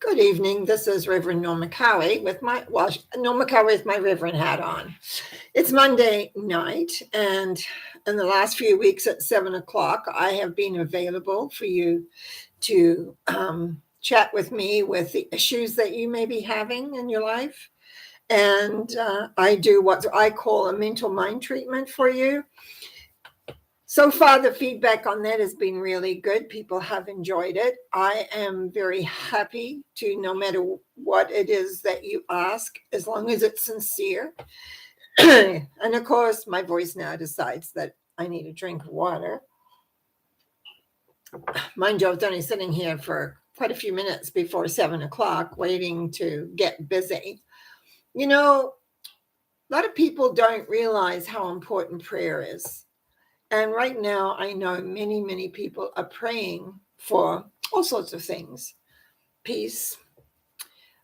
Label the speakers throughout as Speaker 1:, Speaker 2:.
Speaker 1: Good evening. This is Reverend Norma Cowie Norma Cowie with my Reverend hat on. It's Monday night, and in the last few weeks at 7 o'clock, I have been available for you to chat with me with the issues that you may be having in your life. And I do what I call a mental mind treatment for you. So far, the feedback on that has been really good. People have enjoyed it. I am very happy to, no matter what it is that you ask, as long as it's sincere. And of course, my voice now decides that I need a drink of water. Mind you, I was only sitting here for quite a few minutes before 7 o'clock waiting to get busy. You know, a lot of people don't realize how important prayer is. And right now, I know many, many people are praying for all sorts of things: peace,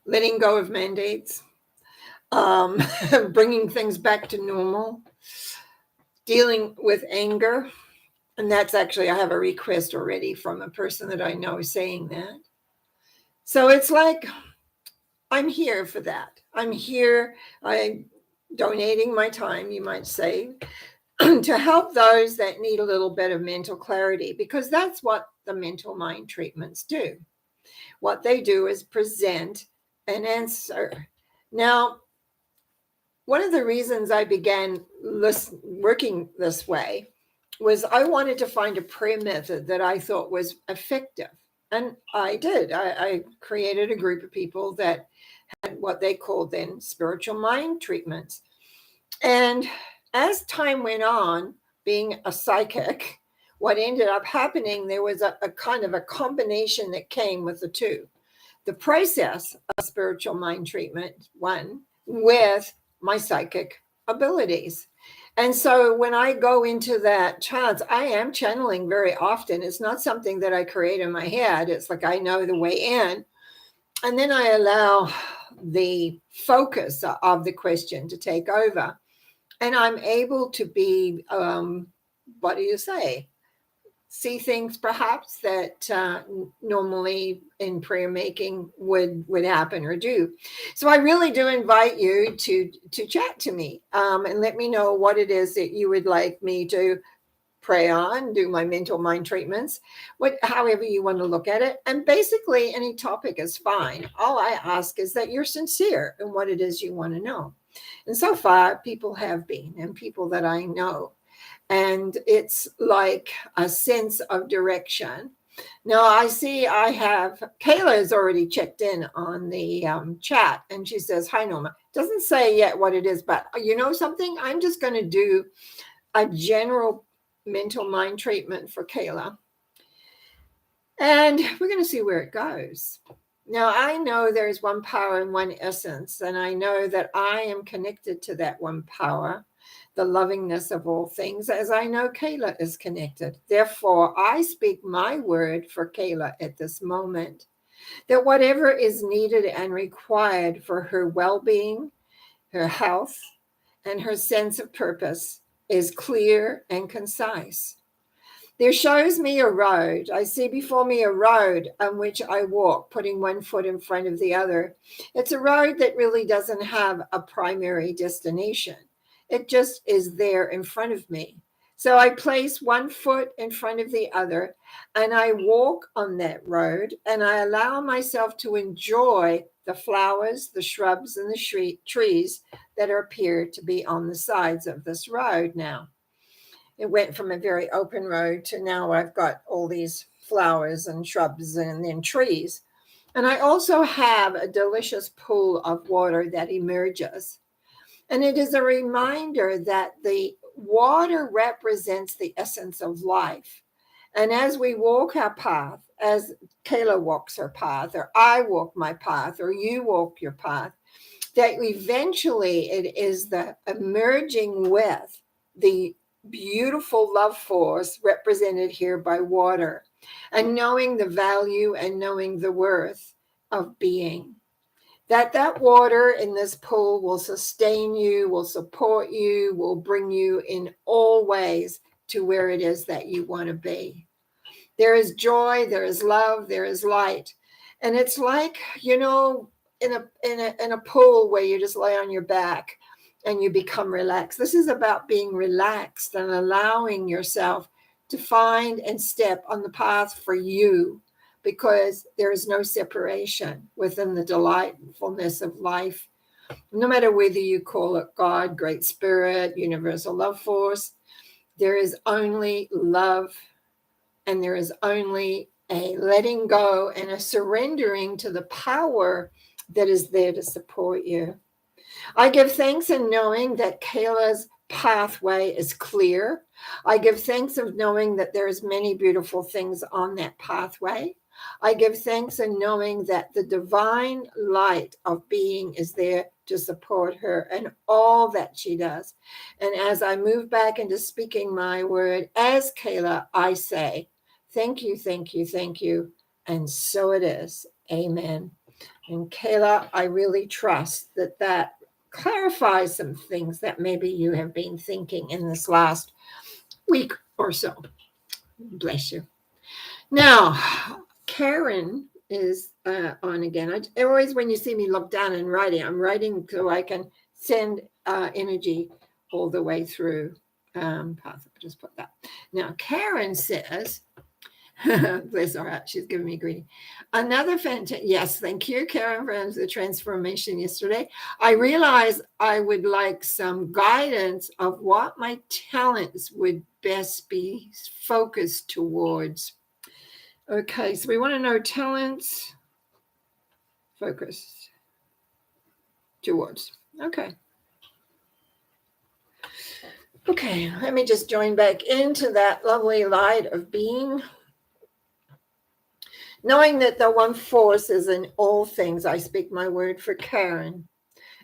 Speaker 1: letting go of mandates, bringing things back to normal, dealing with anger. And that's actually, I have a request already from a person that I know saying that. So it's like, I'm here for that. I'm here, I'm donating my time, you might say, to help those that need a little bit of mental clarity, because that's what the mental mind treatments do. What they do is present an answer. Now, one of the reasons I began working this way was I wanted to find a prayer method that I thought was effective. And I did. I created a group of people that had what they called then spiritual mind treatments. And as time went on, being a psychic, what ended up happening, there was a kind of a combination that came with the two. The process of spiritual mind treatment, one, with my psychic abilities. And so when I go into that trance, I am channeling very often. It's not something that I create in my head. It's like I know the way in. And then I allow the focus of the question to take over. And I'm able to be, what do you say? See things perhaps that normally in prayer making would happen or do. So I really do invite you to chat to me and let me know what it is that you would like me to pray on, do my mental mind treatments, however you want to look at it. And basically any topic is fine. All I ask is that you're sincere in what it is you want to know. And so far, people have been, and people that I know. And it's like a sense of direction. Now, I see I have, Kayla has already checked in on the chat, and she says, "Hi, Norma." Doesn't say yet what it is, but you know something? I'm just going to do a general mental mind treatment for Kayla. And we're going to see where it goes. Now, I know there's one power and one essence, and I know that I am connected to that one power, the lovingness of all things, as I know Kayla is connected. Therefore, I speak my word for Kayla at this moment, that whatever is needed and required for her well-being, her health, and her sense of purpose is clear and concise. There shows me a road. I see before me a road on which I walk, putting one foot in front of the other. It's a road that really doesn't have a primary destination. It just is there in front of me. So I place one foot in front of the other, and I walk on that road, and I allow myself to enjoy the flowers, the shrubs, and the trees that appear to be on the sides of this road now. It went from a very open road to now I've got all these flowers and shrubs and then trees. And I also have a delicious pool of water that emerges. And it is a reminder that the water represents the essence of life. And as we walk our path, as Kayla walks her path, or I walk my path, or you walk your path, that eventually it is the emerging with the beautiful love force represented here by water, and knowing the value and knowing the worth of being. That water in this pool will sustain you, will support you, will bring you in all ways to where it is that you want to be. There is joy, there is love, there is light. And it's like, in a pool where you just lay on your back and you become relaxed. This is about being relaxed and allowing yourself to find and step on the path for you, because there is no separation within the delightfulness of life. No matter whether you call it God, Great Spirit, Universal Love Force, there is only love, and there is only a letting go and a surrendering to the power that is there to support you. I give thanks in knowing that Kayla's pathway is clear. I give thanks of knowing that there's many beautiful things on that pathway. I give thanks in knowing that the divine light of being is there to support her and all that she does. And as I move back into speaking my word as Kayla, I say, thank you, thank you, thank you. And so it is. Amen. And Kayla, I really trust that clarifies some things that maybe you have been thinking in this last week or so. Bless you. Now, Karen is on again. I always, when you see me look down and writing, I'm writing so I can send energy all the way through. Path. Just put that. Now, Karen says, bless her heart, she's giving me a greeting. Another fantastic, yes, thank you, Karen, for the transformation yesterday. I realized I would like some guidance of what my talents would best be focused towards. Okay, so we want to know talents focused towards. Okay. Okay, let me just join back into that lovely light of being. Knowing that the one force is in all things, I speak my word for Karen.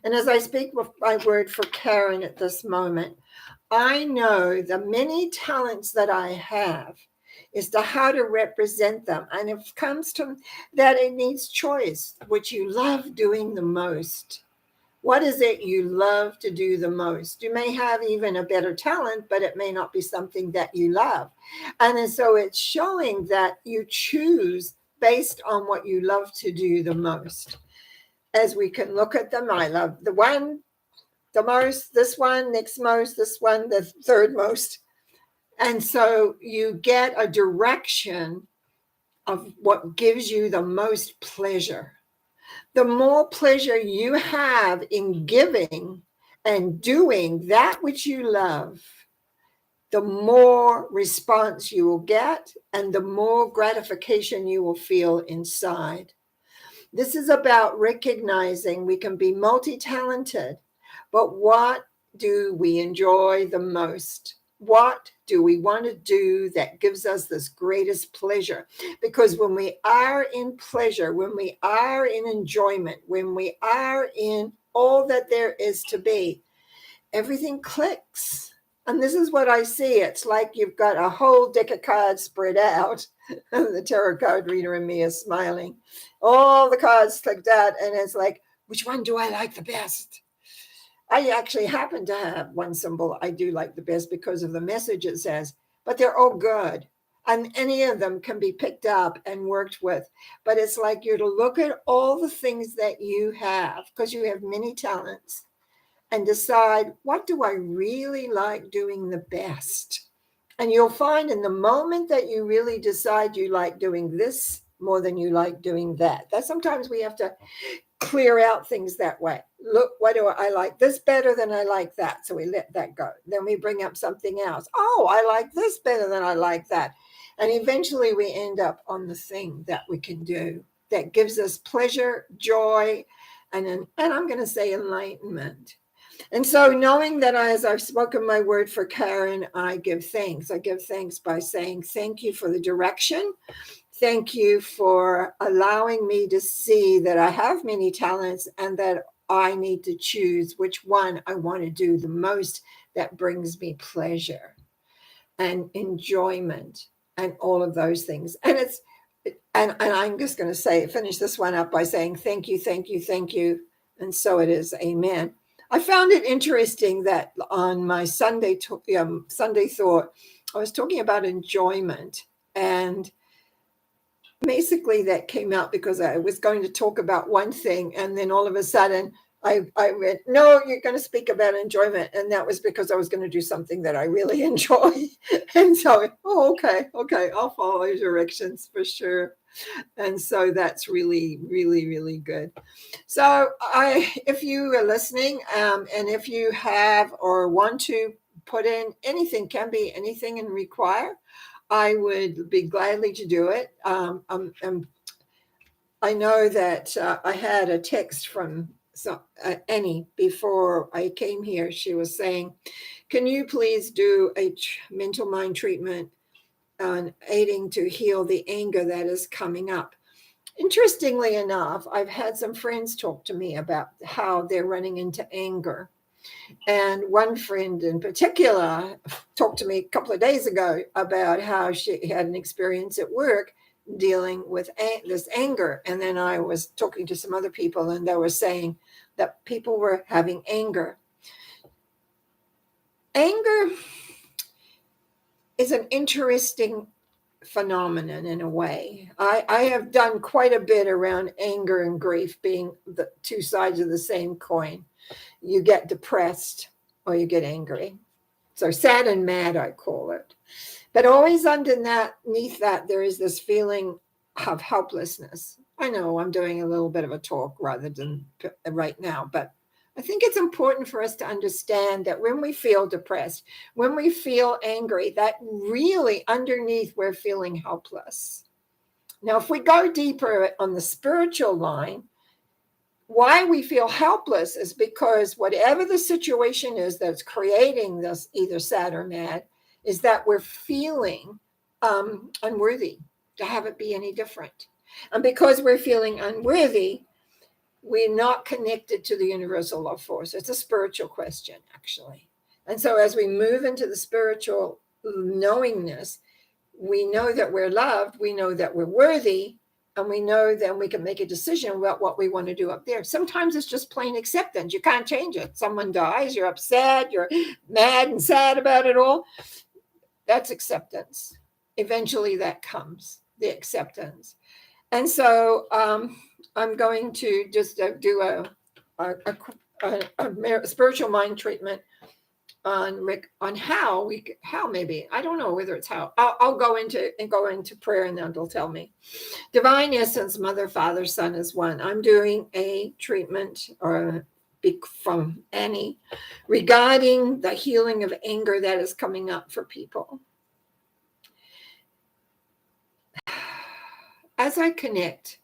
Speaker 1: And as I speak my word for Karen at this moment, I know the many talents that I have is to how to represent them. And if it comes to that, it needs choice, which you love doing the most. What is it you love to do the most? You may have even a better talent, but it may not be something that you love. And so it's showing that you choose based on what you love to do the most. As we can look at them, I love the one the most, this one, next most, this one, the third most. And so you get a direction of what gives you the most pleasure. The more pleasure you have in giving and doing that which you love, the more response you will get and the more gratification you will feel inside. This is about recognizing we can be multi-talented, but what do we enjoy the most? What do we want to do that gives us this greatest pleasure? Because when we are in pleasure, when we are in enjoyment, when we are in all that there is to be, everything clicks. And this is what I see. It's like you've got a whole deck of cards spread out. The tarot card reader and me is smiling. All the cards clicked out, and it's like, which one do I like the best? I actually happen to have one symbol I do like the best because of the message it says, but they're all good. And any of them can be picked up and worked with. But it's like you're to look at all the things that you have, because you have many talents, and decide, what do I really like doing the best? And you'll find in the moment that you really decide you like doing this more than you like doing that. That sometimes we have to clear out things that way. Look, what do I like this better than I like that? So we let that go. Then we bring up something else. Oh, I like this better than I like that. And eventually we end up on the thing that we can do that gives us pleasure, joy, and I'm going to say enlightenment. And so knowing that as I've spoken my word for Karen, I give thanks. I give thanks by saying thank you for the direction. Thank you for allowing me to see that I have many talents and that I need to choose which one I want to do the most that brings me pleasure and enjoyment and all of those things. And I'm just going to finish this one up by saying thank you, thank you, thank you. And so it is. Amen. I found it interesting that on my Sunday thought, I was talking about enjoyment, and basically that came out because I was going to talk about one thing, and then all of a sudden I went, no, you're going to speak about enjoyment. And that was because I was going to do something that I really enjoy. And so, okay, I'll follow your directions for sure. And so that's really, really, really good. So if you are listening, and if you have or want to put in anything, can be anything and require, I would be gladly to do it. I know that I had a text from Annie before I came here. She was saying, can you please do a mental mind treatment on aiding to heal the anger that is coming up? Interestingly enough, I've had some friends talk to me about how they're running into anger. And one friend in particular talked to me a couple of days ago about how she had an experience at work dealing with this anger. And then I was talking to some other people, and they were saying that people were having anger. Anger is an interesting phenomenon in a way. I have done quite a bit around anger and grief being the two sides of the same coin. You get depressed or you get angry. So sad and mad, I call it. But always underneath that, there is this feeling of helplessness. I know I'm doing a little bit of a talk rather than right now, but I think it's important for us to understand that when we feel depressed, when we feel angry, that really underneath we're feeling helpless. Now, if we go deeper on the spiritual line, why we feel helpless is because whatever the situation is that's creating this either sad or mad is that we're feeling unworthy to have it be any different. And because we're feeling unworthy, we're not connected to the universal love force. It's a spiritual question, actually. And so as we move into the spiritual knowingness, we know that we're loved, we know that we're worthy, and we know then we can make a decision about what we want to do up there. Sometimes it's just plain acceptance. You can't change it. Someone dies, you're upset, you're mad and sad about it all. That's acceptance. Eventually that comes, the acceptance. And so I'm going to just do a spiritual mind treatment on how maybe, I don't know whether it's how. I'll go into prayer, and then they'll tell me. Divine Essence, Mother, Father, Son is one. I'm doing a treatment from Annie regarding the healing of anger that is coming up for people. As I connect,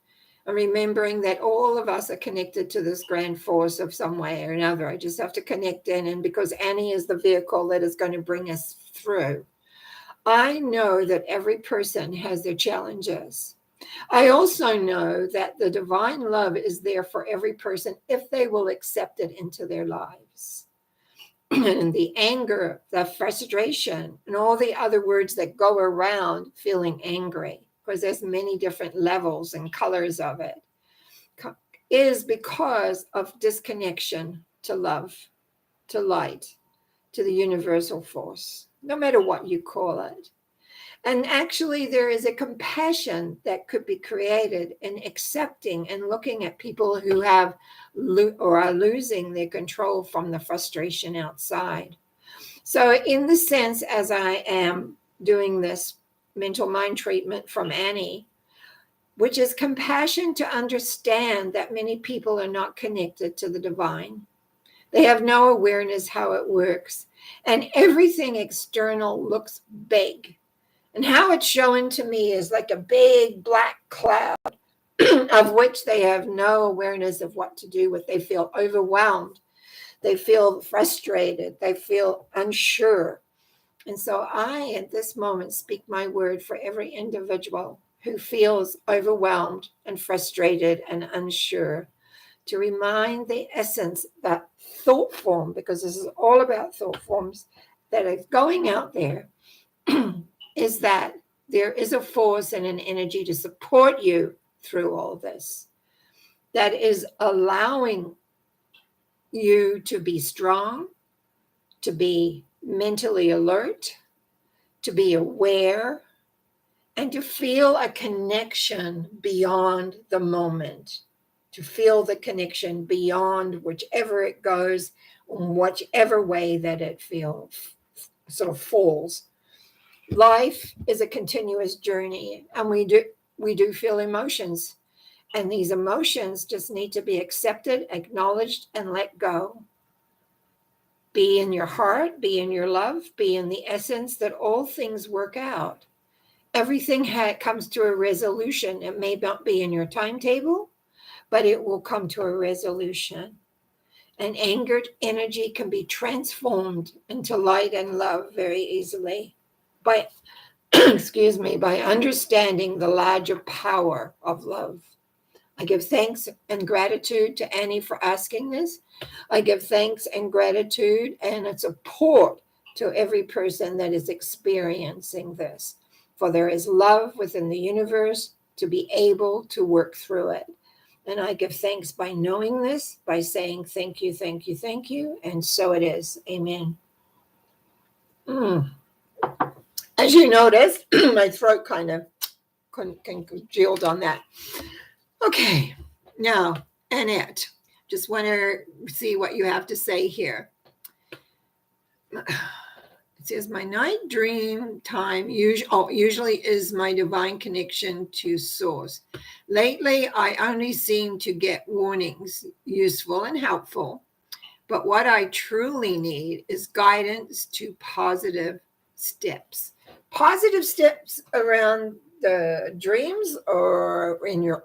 Speaker 1: I'm remembering that all of us are connected to this grand force of some way or another. I just have to connect in, and because Annie is the vehicle that is going to bring us through. I know that every person has their challenges. I also know that the divine love is there for every person if they will accept it into their lives. And the anger, the frustration, and all the other words that go around feeling angry, because there's many different levels and colors of it, is because of disconnection to love, to light, to the universal force, no matter what you call it. And actually, there is a compassion that could be created in accepting and looking at people who have or are losing their control from the frustration outside. So in the sense, as I am doing this mental mind treatment from Annie, which is compassion to understand that many people are not connected to the divine. They have no awareness how it works. And everything external looks big. And how it's shown to me is like a big black cloud of which they have no awareness of what to do with. They feel overwhelmed. They feel frustrated. They feel unsure. And so I, at this moment, speak my word for every individual who feels overwhelmed and frustrated and unsure, to remind the essence, that thought form, because this is all about thought forms that are going out there, is that there is a force and an energy to support you through all this, that is allowing you to be strong, to be mentally alert, to be aware, and to feel a connection beyond the moment, to feel the connection beyond whichever it goes, whichever way that it feels, sort of falls. Life is a continuous journey, and we do feel emotions, and these emotions just need to be accepted, acknowledged, and let go. Be in your heart, be in your love, be in the essence that all things work out. Everything comes to a resolution. It may not be in your timetable, but it will come to a resolution. And angered energy can be transformed into light and love very easily by, excuse me, by understanding the larger power of love. I give thanks and gratitude to Annie for asking this. I give thanks and gratitude and a support to every person that is experiencing this. For there is love within the universe to be able to work through it. And I give thanks by knowing this, by saying thank you, thank you, thank you. And so it is. Amen. As you notice, my throat kind of congealed on that. Okay, now, Annette, just want to see what you have to say here. It says, my night dream time usually is my divine connection to source. Lately, I only seem to get warnings, useful and helpful. But what I truly need is guidance to positive steps. Positive steps around the dreams or in your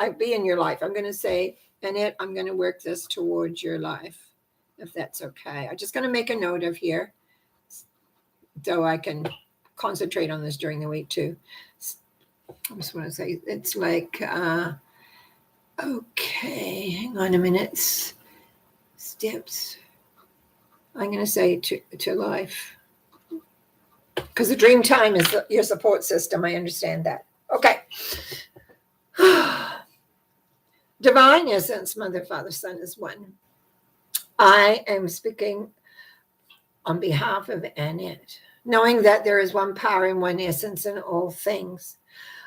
Speaker 1: life. I'm going to say, Annette, I'm going to work this towards your life, if that's okay. I'm just going to make a note of here so I can concentrate on this during the week too. I just want to say it's like, okay, hang on a minute. Steps. I'm going to say to life. Because the dream time is your support system. I understand that. Okay. Divine essence, Mother, Father, Son is one. I am speaking on behalf of Annette, knowing that there is one power and one essence in all things.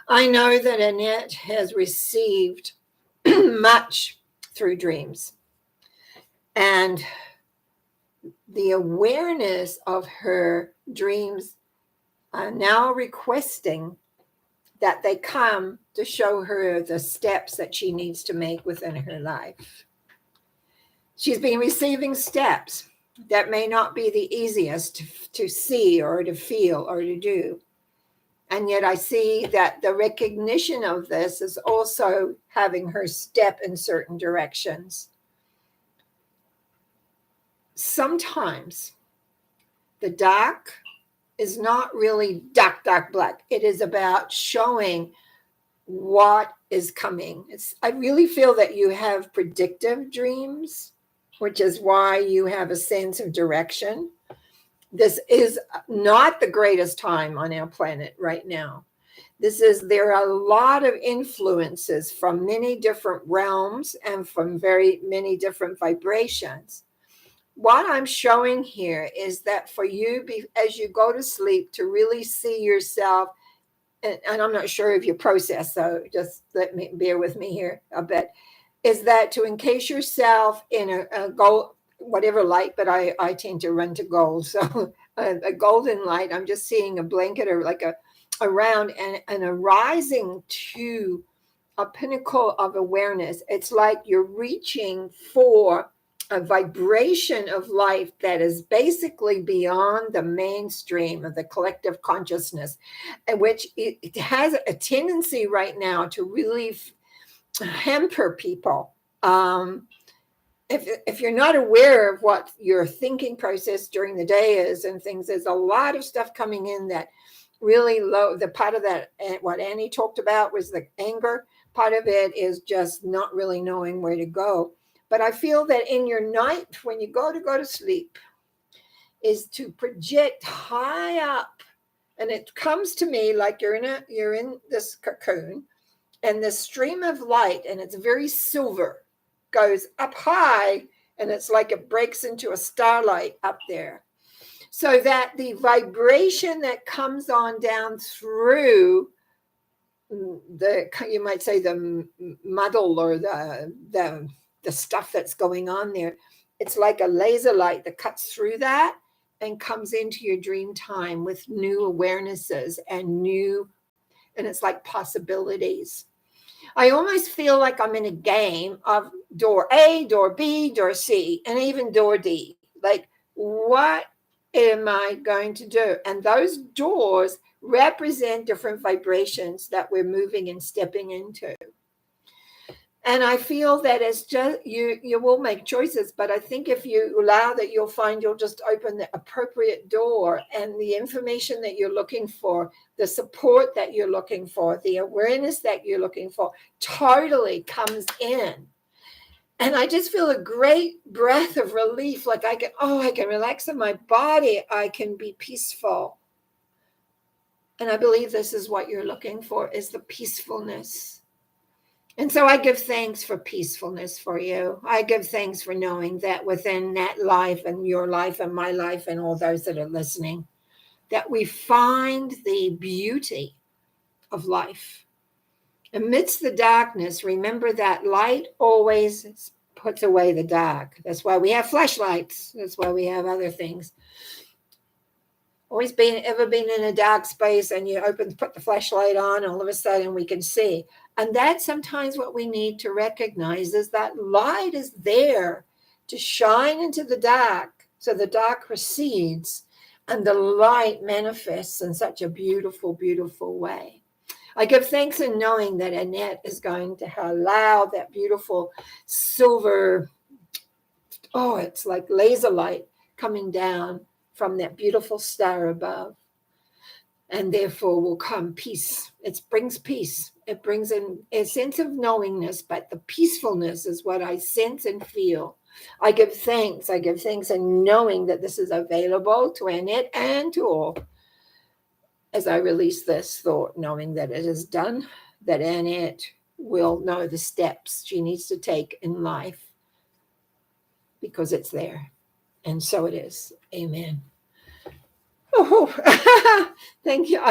Speaker 1: I know that Annette has received much through dreams. And the awareness of her dreams are now requesting that they come to show her the steps that she needs to make within her life. She's been receiving steps that may not be the easiest to see or to feel or to do. And yet I see that the recognition of this is also having her step in certain directions. Sometimes the dark is not really dark, dark black. It is about showing what is coming. I really feel that you have predictive dreams, which is why you have a sense of direction. This is not the greatest time on our planet right now. There are a lot of influences from many different realms and from very many different vibrations. What I'm showing here is that for you, as you go to sleep, to really see yourself, and I'm not sure if you process, so just bear with me here a bit, is that to encase yourself in a gold, whatever light, but I tend to run to gold. So a golden light, I'm just seeing a blanket or like a round and a rising to a pinnacle of awareness. It's like you're reaching for a vibration of life that is basically beyond the mainstream of the collective consciousness, and which it has a tendency right now to really hamper people. If you're not aware of what your thinking process during the day is and things, there's a lot of stuff coming in that really low. The part of that, what Annie talked about was the anger. Part of it is just not really knowing where to go. But I feel that in your night, when you go to sleep, is to project high up. And it comes to me like you're in this cocoon, and the stream of light, and it's very silver, goes up high, and it's like it breaks into a starlight up there. So that the vibration that comes on down through you might say the muddle or the stuff that's going on there. It's like a laser light that cuts through that and comes into your dream time with new awarenesses and it's like possibilities. I almost feel like I'm in a game of door A, door B, door C, and even door D. Like, what am I going to do? And those doors represent different vibrations that we're moving and stepping into. And I feel that it's just you will make choices, but I think if you allow that, you'll find you'll just open the appropriate door, and the information that you're looking for, the support that you're looking for, the awareness that you're looking for totally comes in. And I just feel a great breath of relief. Like I can relax in my body. I can be peaceful. And I believe this is what you're looking for, is the peacefulness. And so I give thanks for peacefulness for you. I give thanks for knowing that within that life and your life and my life and all those that are listening, that we find the beauty of life. Amidst the darkness, remember that light always puts away the dark. That's why we have flashlights. That's why we have other things. Ever been in a dark space and you put the flashlight on, all of a sudden we can see. And that's sometimes what we need to recognize, is that light is there to shine into the dark. So the dark recedes and the light manifests in such a beautiful, beautiful way. I give thanks in knowing that Annette is going to allow that beautiful silver, it's like laser light coming down from that beautiful star above. And therefore will come peace. It brings peace. It brings in a sense of knowingness, but the peacefulness is what I sense and feel. I give thanks. I give thanks in knowing that this is available to Annette and to all. As I release this thought, knowing that it is done, that Annette will know the steps she needs to take in life because it's there. And so it is. Amen. Oh, thank you.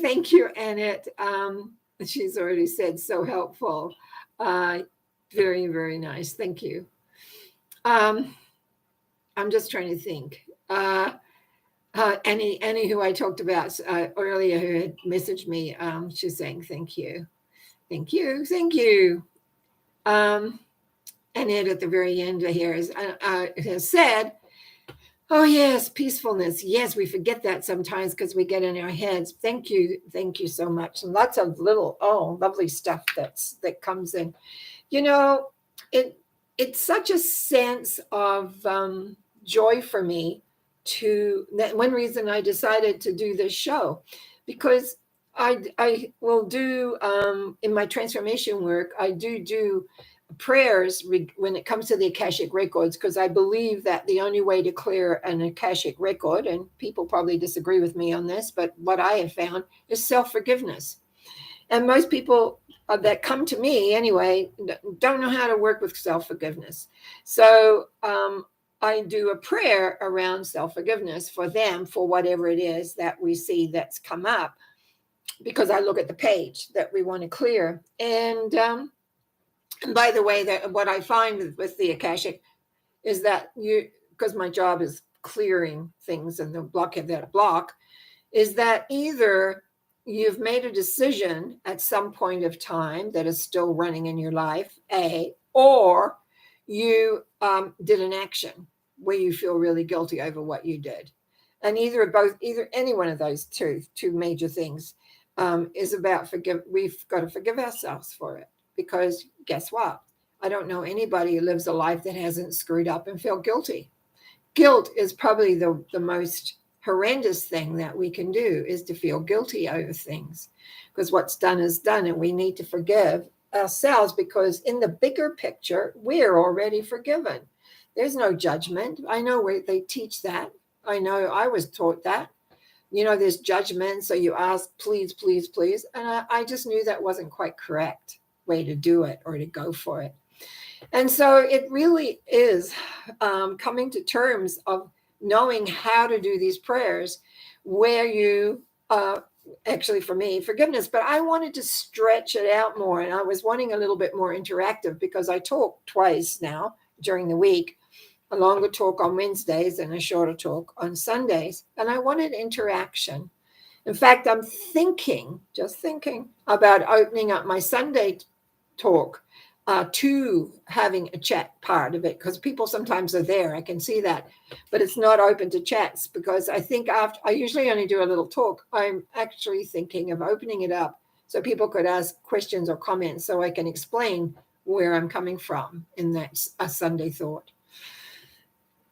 Speaker 1: Thank you, Annette. She's already said so helpful. Very, very nice. Thank you. I'm just trying to think. Annie, who I talked about earlier, who had messaged me, she's saying thank you. Thank you. Thank you. Annette at the very end here has said, oh, yes, peacefulness. Yes, we forget that sometimes because we get in our heads. Thank you. Thank you so much. And lots of little, lovely stuff that comes in. You know, it's such a sense of joy for me that one reason I decided to do this show, because I will do, in my transformation work, I do prayers when it comes to the Akashic records, because I believe that the only way to clear an Akashic record, and people probably disagree with me on this, but what I have found is self-forgiveness. And most people that come to me anyway don't know how to work with self-forgiveness. So I do a prayer around self-forgiveness for them, for whatever it is that we see that's come up, because I look at the page that we want to clear. And by the way, that what I find with the Akashic is that because my job is clearing things and the block, is that either you've made a decision at some point of time that is still running in your life, or you did an action where you feel really guilty over what you did. And either any one of those two major things is about we've got to forgive ourselves for it. Because guess what? I don't know anybody who lives a life that hasn't screwed up and felt guilty. Guilt is probably the most horrendous thing that we can do, is to feel guilty over things, because what's done is done, and we need to forgive ourselves, because in the bigger picture, we're already forgiven. There's no judgment. I know where they teach that. I know I was taught that. There's judgment. So you ask, please, please, please. And I just knew that wasn't quite correct way to do it or to go for it. And so it really is coming to terms of knowing how to do these prayers, where you actually for me, forgiveness, but I wanted to stretch it out more. And I was wanting a little bit more interactive because I talk twice now during the week, a longer talk on Wednesdays and a shorter talk on Sundays. And I wanted interaction. In fact, I'm just thinking about opening up my Sunday talk to having a chat part of it, because people sometimes are there. I can see that, but it's not open to chats because I think after I usually only do a little talk. I'm actually thinking of opening it up so people could ask questions or comments so I can explain where I'm coming from in that a Sunday thought.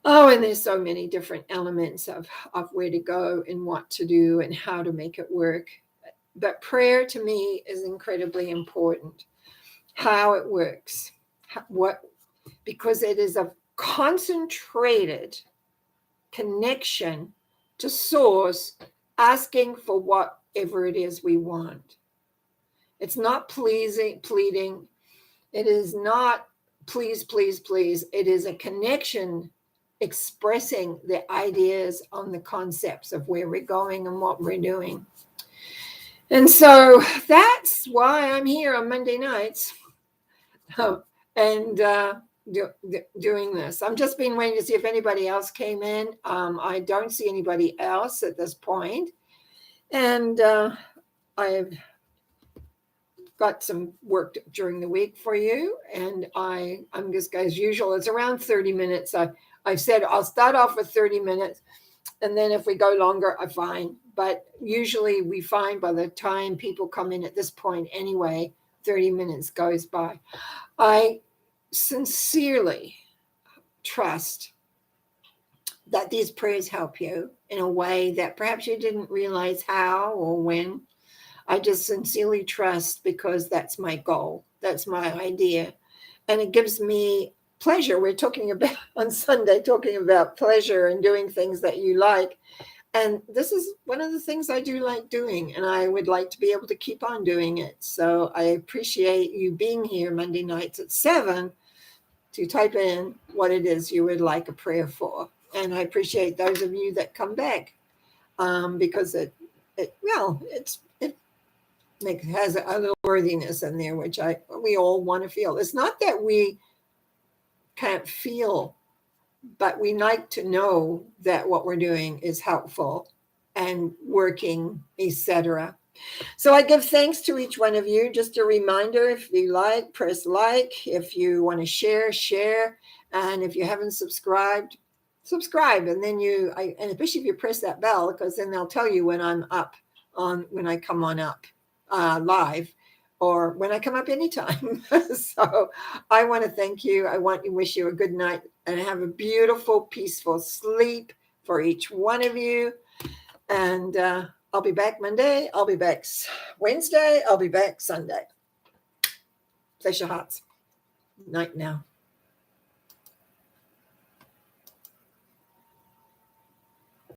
Speaker 1: Oh, and there's so many different elements of where to go and what to do and how to make it work. But prayer to me is incredibly important. How it works, because it is a concentrated connection to source, asking for whatever it is we want. It's not pleading. It is not please, please, please. It is a connection expressing the ideas on the concepts of where we're going and what we're doing. And so that's why I'm here on Monday nights. And doing this. I'm just been waiting to see if anybody else came in. I don't see anybody else at this point. And I've got some work during the week for you. And I'm just, as usual, it's around 30 minutes. I've said I'll start off with 30 minutes. And then if we go longer, I'm fine. But usually we find by the time people come in at this point anyway, 30 minutes goes by. I sincerely trust that these prayers help you in a way that perhaps you didn't realize how or when. I just sincerely trust because that's my goal. That's my idea. And it gives me pleasure. We're talking about on Sunday, talking about pleasure and doing things that you like. And this is one of the things I do like doing, and I would like to be able to keep on doing it. So I appreciate you being here Monday nights at 7 to type in what it is you would like a prayer for. And I appreciate those of you that come back because it has a little worthiness in there, which we all want to feel. It's not that we can't feel, but we like to know that what we're doing is helpful and working, etc. So I give thanks to each one of you. Just a reminder, if you like, press like. If you want to share. And if you haven't subscribed, subscribe. And then and especially if you press that bell, because then they'll tell you when I'm up when I come on up live, or when I come up anytime. So I want to thank you. I want to wish you a good night and have a beautiful, peaceful sleep for each one of you. And I'll be back Monday. I'll be back Wednesday. I'll be back Sunday. Place your hearts. Night now.